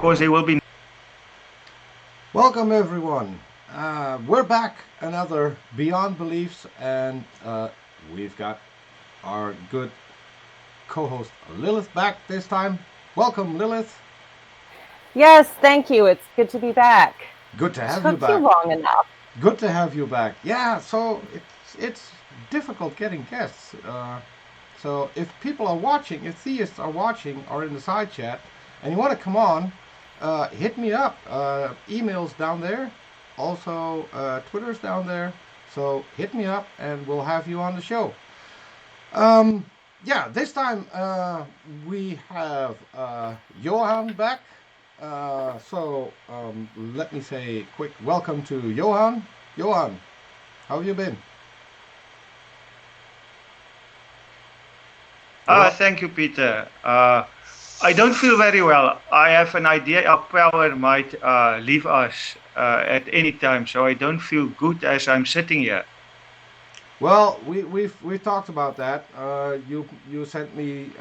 course, there will be. Welcome everyone. We're back, another Beyond Beliefs, and we've got our good co-host Lilith back this time. Welcome, Lilith. Yes, thank you. It's good to be back. Good to have you Took back. you long enough. Good to have you back. Yeah, so it's difficult getting guests. So if people are watching, if theists are watching or in the side chat, and you want to come on, hit me up. Email's down there. Also, Twitter's down there. So hit me up and we'll have you on the show. Yeah, this time we have Johan back. So let me say a quick welcome to Johan. Johan, how have you been? Thank you, Peter. I don't feel very well. I have an idea our power might leave us at any time, so I don't feel good as I'm sitting here. Well, we've talked about that. You sent me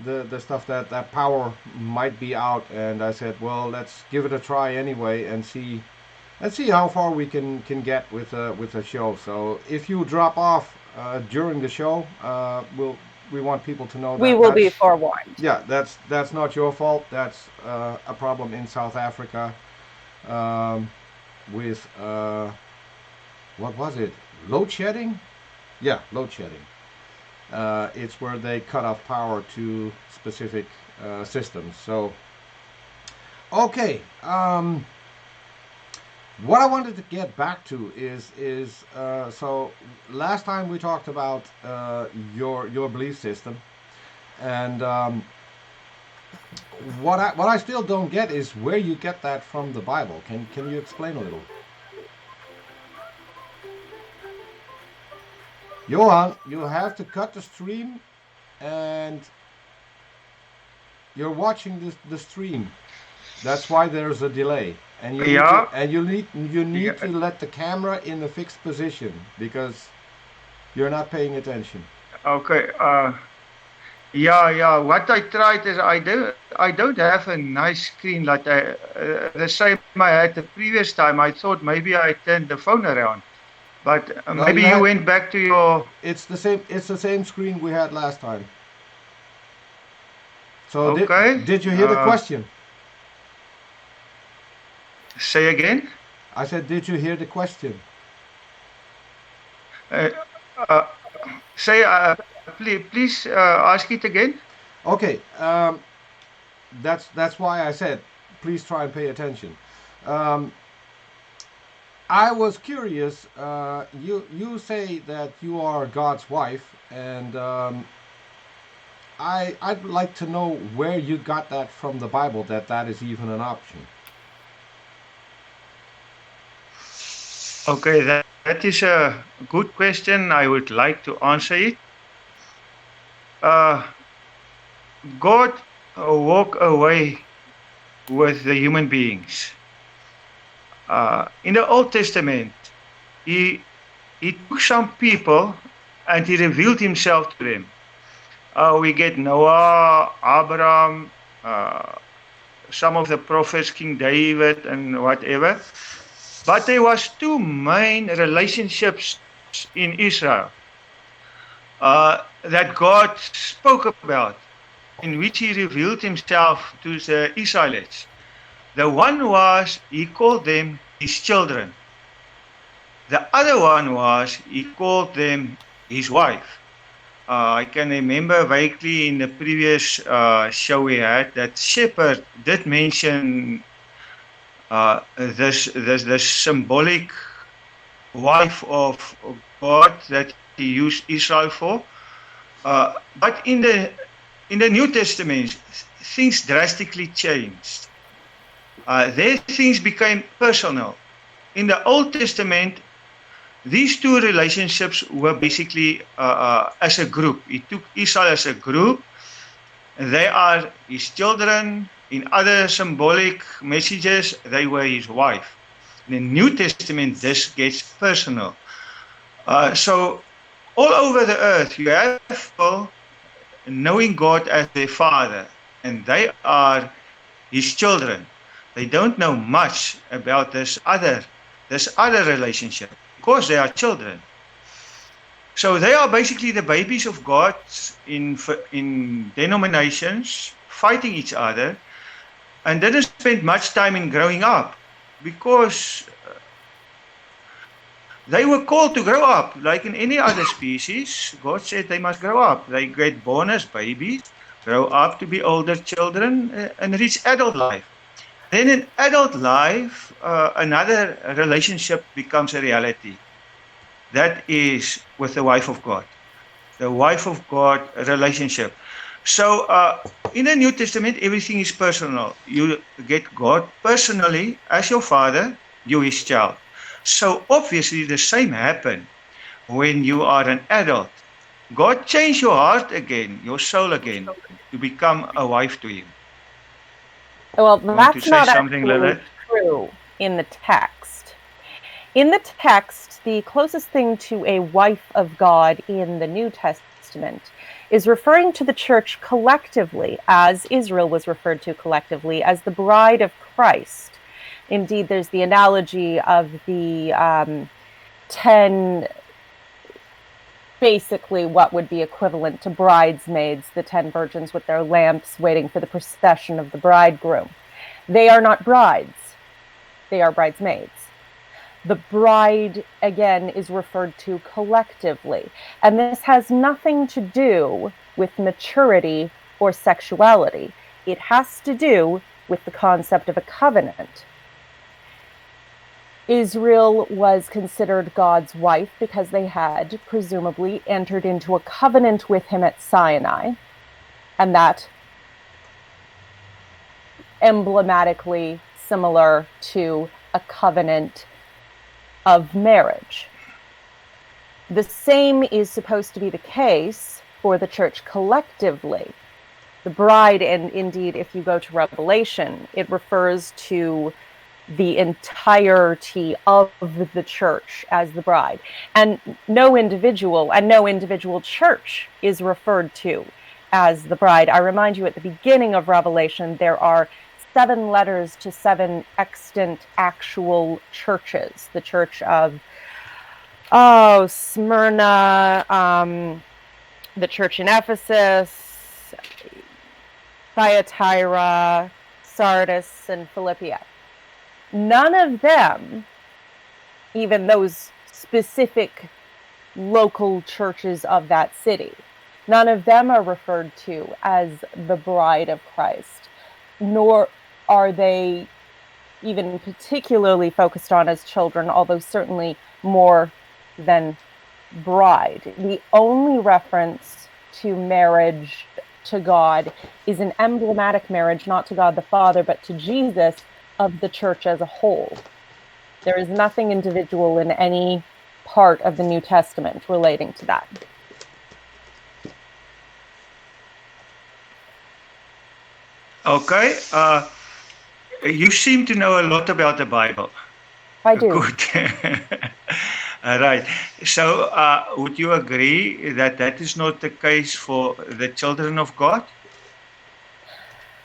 the stuff that power might be out, and I said, well, let's give it a try anyway and see how far we can get with a show. So if you drop off during the show, we want people to know that we will be forewarned. Yeah, that's not your fault. That's a problem in South Africa with what was it? Load shedding? Yeah, load shedding. It's where they cut off power to specific systems. So, okay. What I wanted to get back to is so last time we talked about your belief system, and what I still don't get is where you get that from the Bible. Can you explain a little? Johan, you have to cut the stream, and you're watching the stream. That's why there's a delay, and you need to let the camera in a fixed position because you're not paying attention. Okay. Yeah. What I tried is I don't have a nice screen like the same I had the previous time. I thought maybe I turned the phone around. But maybe you went back to your. It's the same screen we had last time. So okay. Did you hear the question? Say again. I said, did you hear the question? Please ask it again. Okay. That's why I said, please try and pay attention. I was curious. You say that you are God's wife, and I'd like to know where you got that from the Bible, that is even an option. Okay, that is a good question. I would like to answer it. God walked away with the human beings. In the Old Testament, he took some people and he revealed himself to them. We get Noah, Abraham, some of the prophets, King David and whatever. But there was two main relationships in Israel that God spoke about, in which he revealed himself to the Israelites. The one was, he called them his children. The other one was, he called them his wife. I can remember vaguely in the previous show we had that Shepherd did mention this symbolic wife of God that he used Israel for. But in the New Testament, things drastically changed. There things became personal. In the Old Testament, these two relationships were basically as a group. He took Israel as a group. They are his children. In other symbolic messages, they were his wife. In the New Testament, this gets personal. So all over the earth, you have people knowing God as their Father, and they are his children. They don't know much about this other relationship because they are children. So they are basically the babies of God in denominations, fighting each other, and didn't spend much time in growing up because they were called to grow up. Like in any other species, God said they must grow up. They get born as babies, grow up to be older children, and reach adult life. Then in adult life, another relationship becomes a reality. That is with the wife of God. The wife of God relationship. So in the New Testament, everything is personal. You get God personally as your father, you his child. So obviously the same happened when you are an adult. God changed your heart again, your soul again, to become a wife to him. Well, You want to that's say not something, actually Lilith? true in the text. In the text, the closest thing to a wife of God in the New Testament is referring to the church collectively, as Israel was referred to collectively, as the bride of Christ. Indeed, there's the analogy of the 10, basically what would be equivalent to bridesmaids, the 10 virgins with their lamps waiting for the procession of the bridegroom. They are not brides, they are bridesmaids. The bride, again, is referred to collectively. And this has nothing to do with maturity or sexuality. It has to do with the concept of a covenant. Israel was considered God's wife because they had presumably entered into a covenant with him at Sinai. And that emblematically similar to a covenant of marriage. The same is supposed to be the case for the church collectively. The bride, and indeed, if you go to Revelation, it refers to the entirety of the church as the bride. And no individual church is referred to as the bride. I remind you, at the beginning of Revelation, there are 7 letters to 7 extant actual churches. The church of Smyrna, the church in Ephesus, Thyatira, Sardis, and Philippia. None of them, even those specific local churches of that city, none of them are referred to as the bride of Christ, nor are they even particularly focused on as children, although certainly more than bride. The only reference to marriage to God is an emblematic marriage, not to God the Father, but to Jesus, of the church as a whole. There is nothing individual in any part of the New Testament relating to that. Okay. You seem to know a lot about the Bible. I do. Good. All right. So would you agree that that is not the case for the children of God?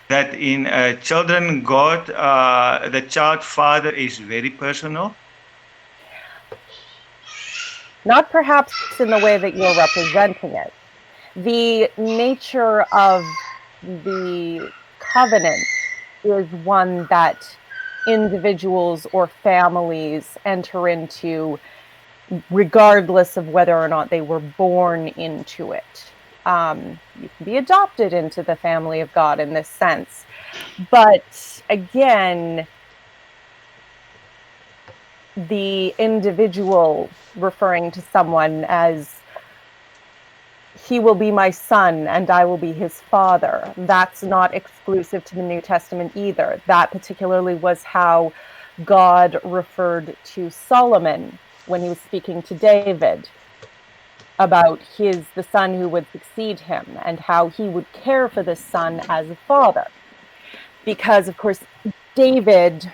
That in children God, the child father is very personal? Not perhaps in the way that you're representing it. The nature of the covenant is one that individuals or families enter into regardless of whether or not they were born into it. You can be adopted into the family of God in this sense. But again, the individual referring to someone as, he will be my son and I will be his father, that's not exclusive to the New Testament either. That particularly was how God referred to Solomon when he was speaking to David about the son who would succeed him and how he would care for this son as a father. Because, of course, David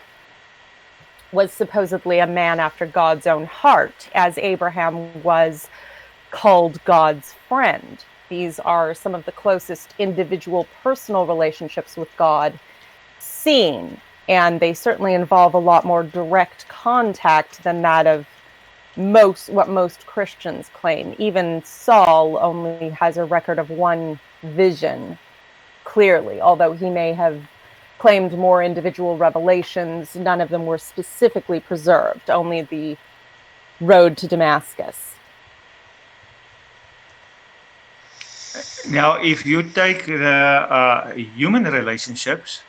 was supposedly a man after God's own heart, as Abraham was called God's friend. These are some of the closest individual personal relationships with God seen, and they certainly involve a lot more direct contact than that of what most Christians claim. Even Saul only has a record of one vision, clearly, although he may have claimed more individual revelations. None of them were specifically preserved, only the road to Damascus. Now, if you take the human relationships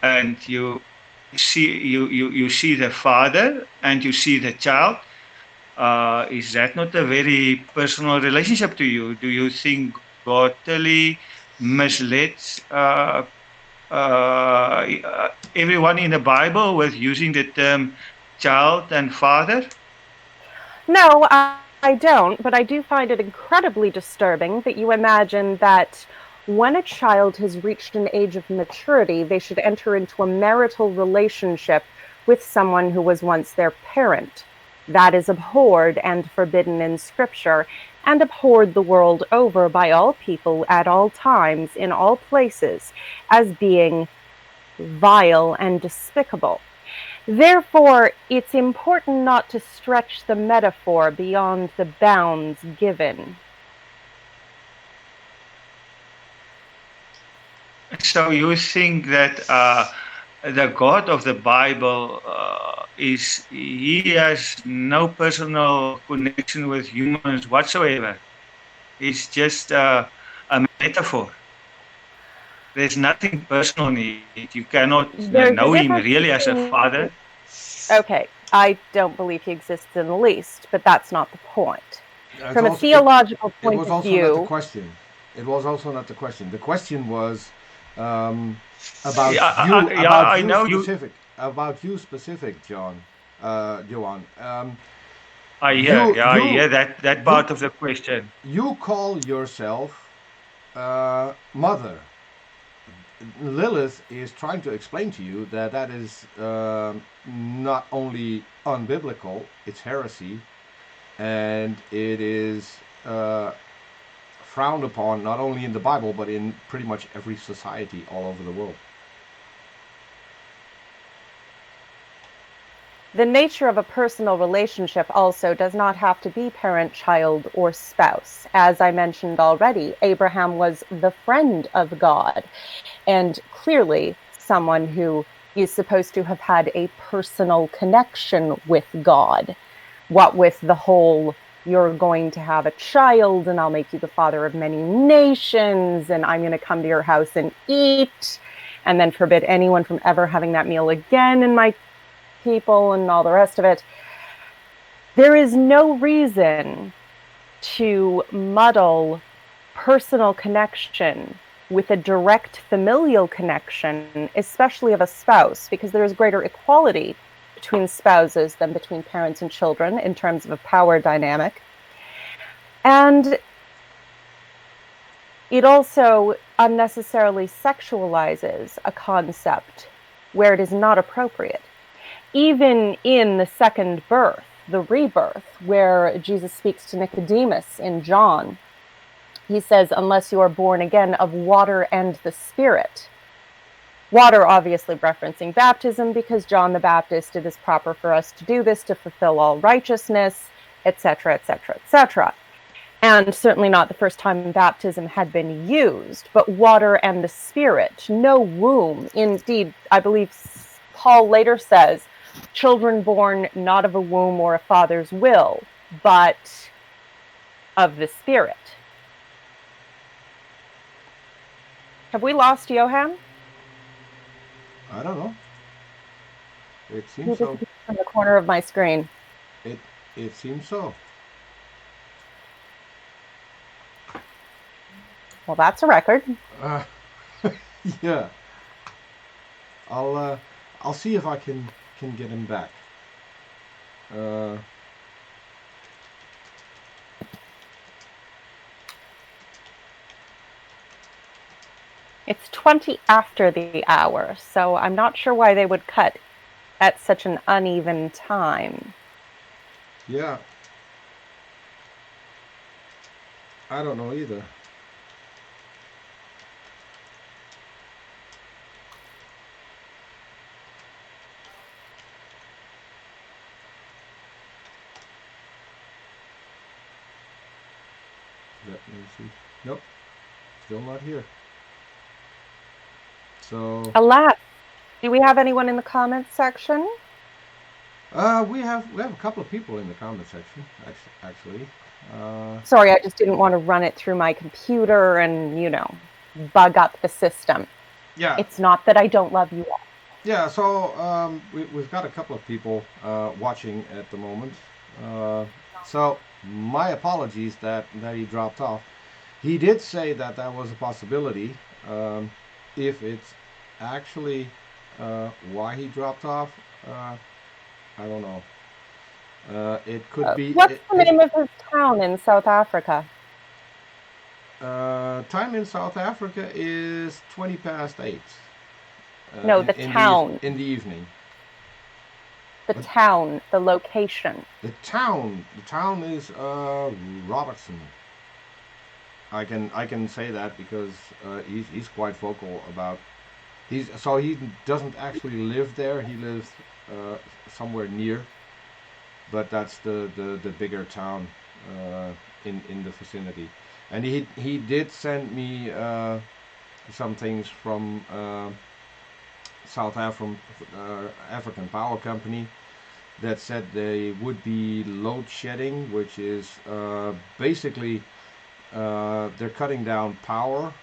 and you see the father and you see the child, is that not a very personal relationship to you? Do you think God totally misled everyone in the Bible with using the term child and father? No, I don't, but I do find it incredibly disturbing that you imagine that when a child has reached an age of maturity, they should enter into a marital relationship with someone who was once their parent. That is abhorred and forbidden in Scripture, and abhorred the world over by all people at all times, in all places, as being vile and despicable. Therefore, it's important not to stretch the metaphor beyond the bounds given. So you think that the God of the Bible he has no personal connection with humans whatsoever. It's just a metaphor. There's nothing personal in it. You cannot There's a know him difference really as a between... father. Okay, I don't believe he exists in the least, but that's not the point. It's From a also- theological It point was of also not the view, question. It was also not the question. The question was about I know you. about you specific, John, Johan. I hear that part of the question. You call yourself mother. Lilith is trying to explain to you that that is not only unbiblical, it's heresy, and it is frowned upon not only in the Bible but in pretty much every society all over the world. the nature of a personal relationship also does not have to be parent, child, or spouse. As I mentioned already, Abraham was the friend of God, and clearly someone who is supposed to have had a personal connection with God. What with the whole, you're going to have a child and I'll make you the father of many nations and I'm going to come to your house and eat and then forbid anyone from ever having that meal again in my people and all the rest of it. There is no reason to muddle personal connection with a direct familial connection, especially of a spouse, because there is greater equality between spouses than between parents and children in terms of a power dynamic. And it also unnecessarily sexualizes a concept where it is not appropriate. Even in the second birth, the rebirth, where Jesus speaks to Nicodemus in John, he says, unless you are born again of water and the Spirit. Water obviously referencing baptism, because John the Baptist, it is proper for us to do this to fulfill all righteousness, etc., etc., etc. And certainly not the first time baptism had been used, but water and the Spirit, no womb. Indeed, I believe Paul later says, children born not of a womb or a father's will, but of the Spirit. Have we lost Johan? I don't know. It seems so. In the corner of my screen. It seems so. Well, that's a record. Yeah. I'll see if I can get him back. It's 20 after the hour, so I'm not sure why they would cut at such an uneven time. Yeah. I don't know either. Let me see. Nope, still not here. So Alas, do we have anyone in the comments section? we have a couple of people in the comment section actually. Sorry, I just didn't want to run it through my computer and, bug up the system. Yeah. It's not that I don't love you all. Yeah, so we've got a couple of people watching at the moment. So my apologies that he dropped off. He did say that was a possibility. If it's actually why he dropped off, I don't know. It could be. What's the name of his town in South Africa? Time in South Africa is 8:20. No, the town. In the evening. The town, the location. The town is Robertson. I can say that because he's quite vocal about. He doesn't actually live there. He lives somewhere near, but that's the bigger town in the vicinity. And he did send me some things from South African Power Company that said they would be load shedding, which is basically they're cutting down power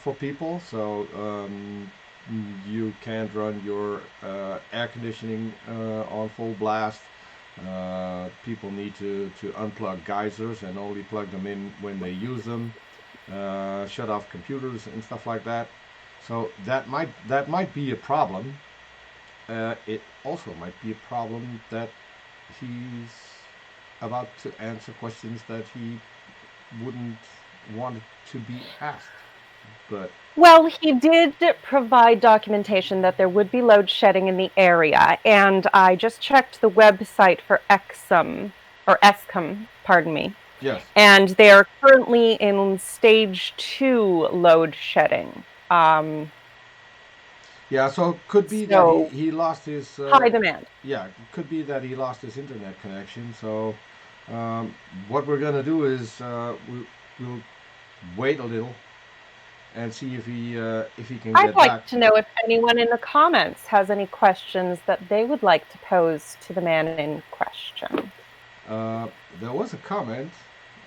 for people, so you can't run your air conditioning on full blast. People need to unplug geysers and only plug them in when they use them. Shut off computers and stuff like that. So that might be a problem. It also might be a problem that he's about to answer questions that he wouldn't want to be asked. But well, he did provide documentation that there would be load shedding in the area, and I just checked the website for Eskom, pardon me. Yes. And they are currently in stage 2 load shedding. Yeah, so could be that he lost his high demand. Yeah, could be that he lost his internet connection. So what we're gonna do is we'll wait a little and see if he can get back. I'd like to know if anyone in the comments has any questions that they would like to pose to the man in question. There was a comment.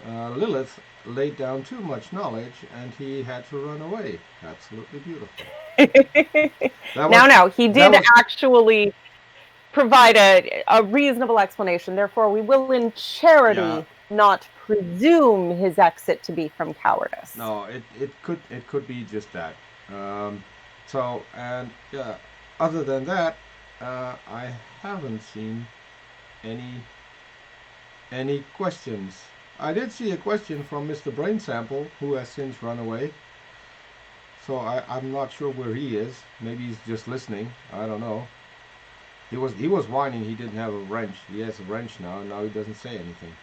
Lilith laid down too much knowledge and he had to run away. Absolutely beautiful. No, he did actually provide a reasonable explanation. Therefore, we will in charity not presume his exit to be from cowardice. No, it could be just that. Other than that, I haven't seen any questions. I did see a question from Mr. Brain Sample, who has since run away. So I'm not sure where he is. Maybe he's just listening. I don't know. He was whining he didn't have a wrench. He has a wrench now, and now he doesn't say anything.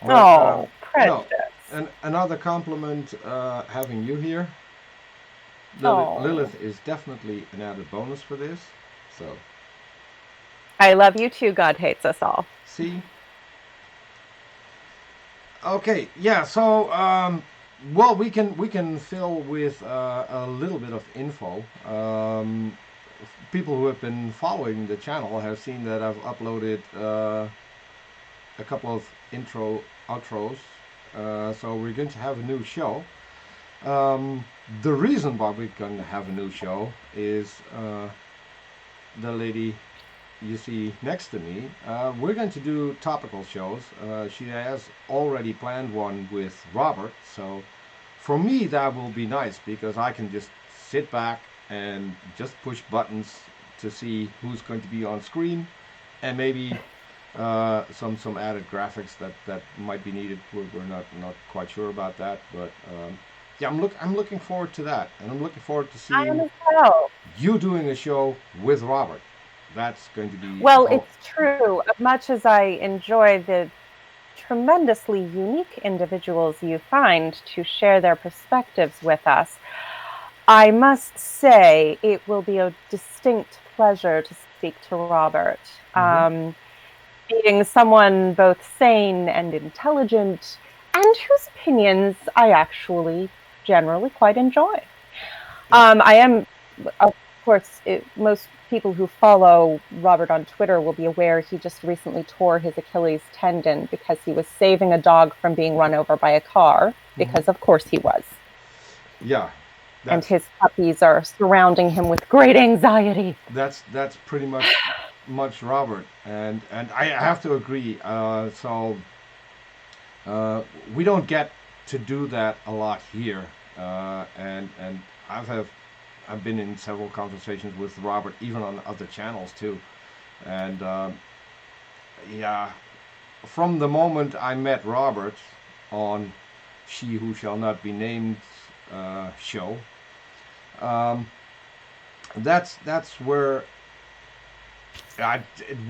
But, precious. No. And another compliment having you here. Lilith is definitely an added bonus for this. So. I love you too. God hates us all. See. Okay, yeah, so well, we can fill with a little bit of info. People who have been following the channel have seen that I've uploaded a couple of outros. So we're going to have a new show. The reason why we're going to have a new show is the lady you see next to me. We're going to do topical shows. She has already planned one with Robert, so for me that will be nice because I can just sit back and just push buttons to see who's going to be on screen, and maybe some added graphics that might be needed. We're not quite sure about that, but yeah, I'm looking forward to that, and I'm looking forward to seeing you doing a show with Robert. That's going to be... Well, it's true. As much as I enjoy the tremendously unique individuals you find to share their perspectives with us, I must say it will be a distinct pleasure to speak to Robert. Being someone both sane and intelligent and and whose opinions I actually generally quite enjoy. I am, of course, most people who follow Robert on Twitter will be aware he just recently tore his Achilles tendon because he was saving a dog from being run over by a car, because of course he was. Yeah. And his puppies are surrounding him with great anxiety. That's pretty much Robert, and I have to agree. So we don't get to do that a lot here, and I've been in several conversations with Robert, even on other channels too, and yeah, from the moment I met Robert on She Who Shall Not Be Named show, that's where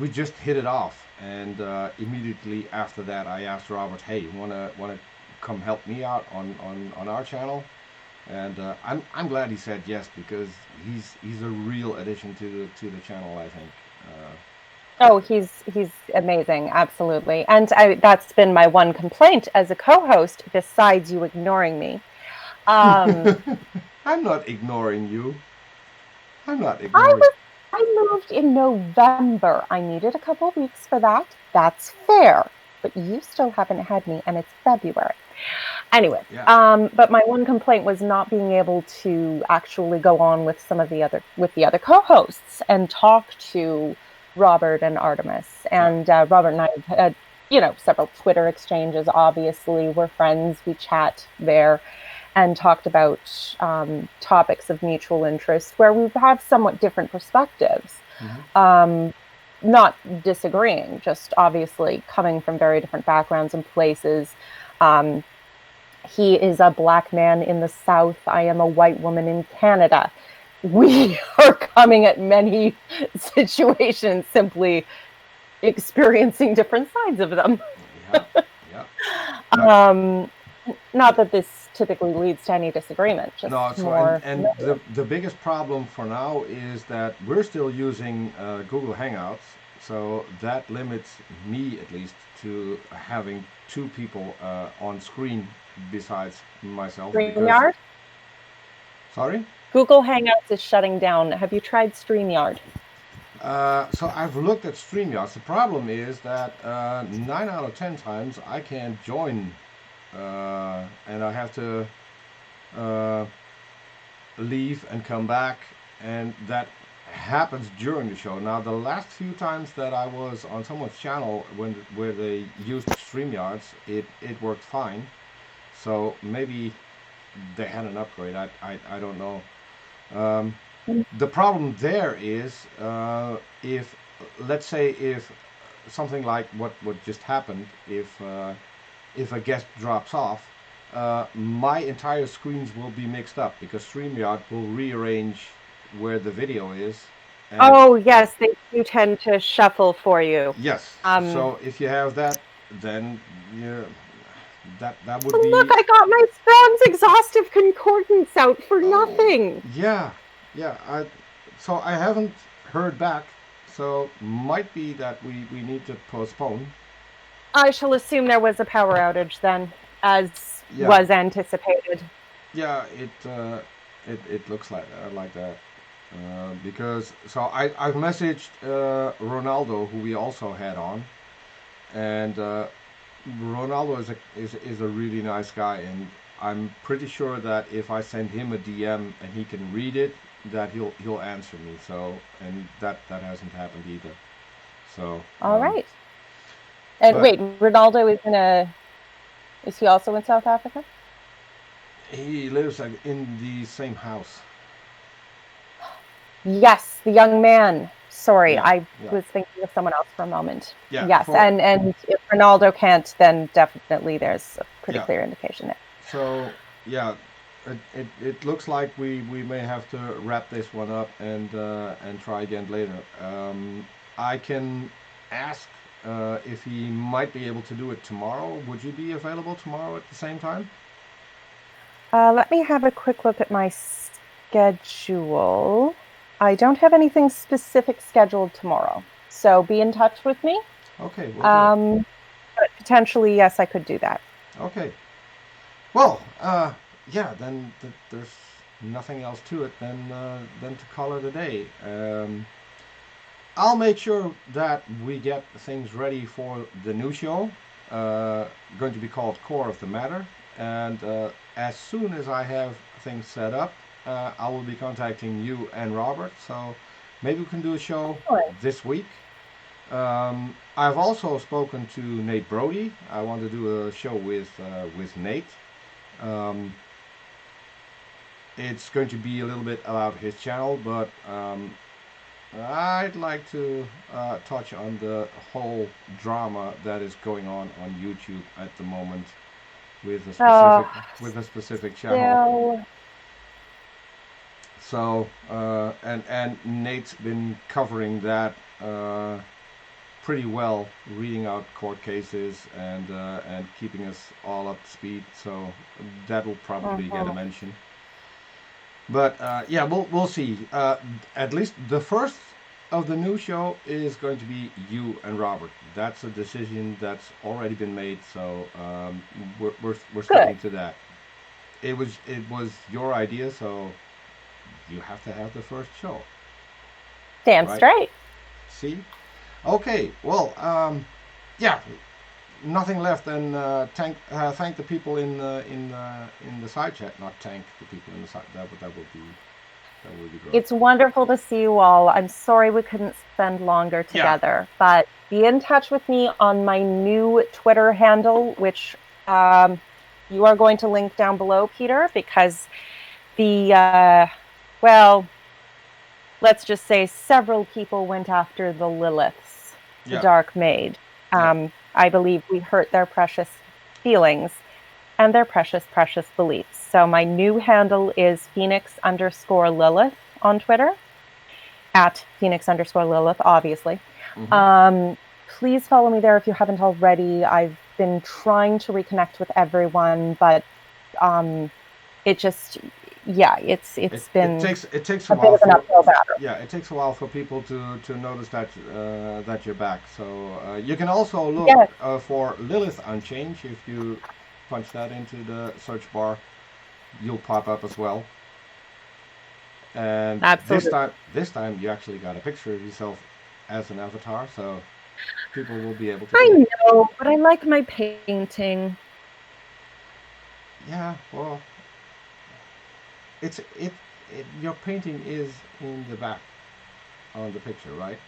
we just hit it off, and immediately after that, I asked Robert, "Hey, wanna come help me out on our channel?" And I'm glad he said yes, because he's a real addition to the channel, I think. Oh, he's amazing, absolutely. And that's been my one complaint as a co-host, besides you ignoring me. I'm not ignoring you. I'm not ignoring. I moved in November. I needed a couple of weeks for that. That's fair. But you still haven't had me, and it's February. Anyway, but my one complaint was not being able to actually go on with the other co-hosts and talk to Robert and Artemis. And Robert and I have had, several Twitter exchanges. Obviously, we're friends. We chat there and talked about topics of mutual interest where we have somewhat different perspectives. Not disagreeing, just obviously coming from very different backgrounds and places. He is a black man in the South. I am a white woman in Canada. We are coming at many situations simply experiencing different sides of them. Not that this typically leads to any disagreement. Just more. And the biggest problem for now is that we're still using Google Hangouts, so that limits me, at least, to having two people on screen besides myself. StreamYard? Sorry? Google Hangouts is shutting down. Have you tried StreamYard? So I've looked at StreamYard. The problem is that 9 out of 10 times I can't join, and I have to leave and come back, and that happens during the show. Now, the last few times that I was on someone's channel where they used StreamYards, it worked fine. So maybe they had an upgrade. I don't know. The problem there is if, let's say, if something like what just happened, if a guest drops off, my entire screens will be mixed up, because StreamYard will rearrange where the video is. Oh yes, they do tend to shuffle for you. Yes. So if you have that, then that would be. Look, I got my Strong's exhaustive concordance out for nothing. Yeah. So I haven't heard back. So might be that we need to postpone. I shall assume there was a power outage then, as was anticipated. Yeah, it looks like that. Because I've messaged Ronaldo, who we also had on, and Ronaldo is a really nice guy, and I'm pretty sure that if I send him a DM and he can read it, that he'll answer me. So, and that hasn't happened either. So all right. And wait, Ronaldo is he also in South Africa? He lives in the same house. Yes, the young man. Sorry, I was thinking of someone else for a moment. Yeah, yes, and if Ronaldo can't, then definitely there's a pretty clear indication there. So, yeah, it looks like we may have to wrap this one up and try again later. I can ask if he might be able to do it tomorrow. Would you be available tomorrow at the same time? Let me have a quick look at my schedule. I don't have anything specific scheduled tomorrow, so be in touch with me. Okay. But potentially, yes, I could do that. Okay. Well, yeah. Then there's nothing else to it than to call it a day. I'll make sure that we get things ready for the new show, going to be called Core of the Matter. And as soon as I have things set up, I will be contacting you and Robert. So maybe we can do a show this week. I've also spoken to Nate Brody. I want to do a show with Nate. It's going to be a little bit about his channel, but I'd like to touch on the whole drama that is going on YouTube at the moment with a specific channel. So and Nate's been covering that pretty well, reading out court cases and keeping us all up to speed. So that will probably get a mention. But yeah, we'll see. At least the first of the new show is going to be you and Robert. That's a decision that's already been made. So we're sticking to that. It was your idea, so you have to have the first show. Damn right? Straight. See? Okay. Well, yeah. Nothing left than thank the people in the side chat. Not thank the people in the side. That would be great. It's wonderful to see you all. I'm sorry we couldn't spend longer together, but be in touch with me on my new Twitter handle, which you are going to link down below, Peter, because the well, let's just say several people went after the Liliths, the Dark Maid. I believe we hurt their precious feelings and their precious beliefs. So my new handle is Phoenix_Lilith on Twitter, at Phoenix_Lilith, obviously. Mm-hmm. Please follow me there if you haven't already. I've been trying to reconnect with everyone, but it just, it takes a while. It takes a while for people to notice that you're back. So you can also look for Lilith Unchained. If you punch that into the search bar, you'll pop up as well. And this time you actually got a picture of yourself as an avatar, so people will be able to. I know, but I like my painting. Yeah, well. Your painting is in the back on the picture, right?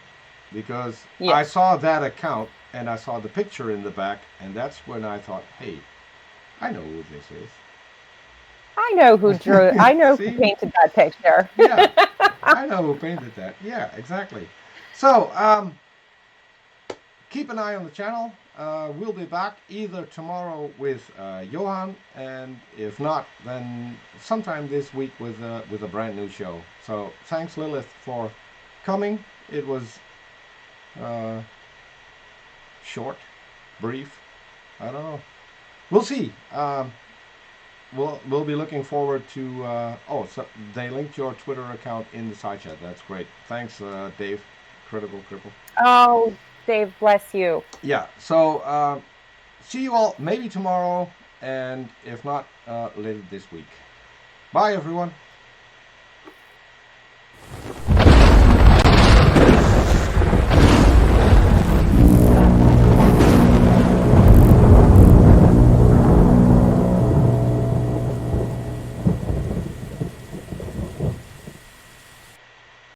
Because I saw that account and I saw the picture in the back, and that's when I thought, hey, I know who this is. I know who drew it. I know who painted that picture. Yeah, I know who painted that. Yeah, exactly. So keep an eye on the channel. We'll be back either tomorrow with Johan, and if not, then sometime this week with a brand new show. So thanks, Lilith, for coming. It was short, brief. I don't know. We'll see. We'll be looking forward to. So they linked your Twitter account in the side chat. That's great. Thanks, Dave. Critical Cripple. Oh. Dave, bless you. Yeah, so see you all maybe tomorrow, and if not, later this week. Bye, everyone.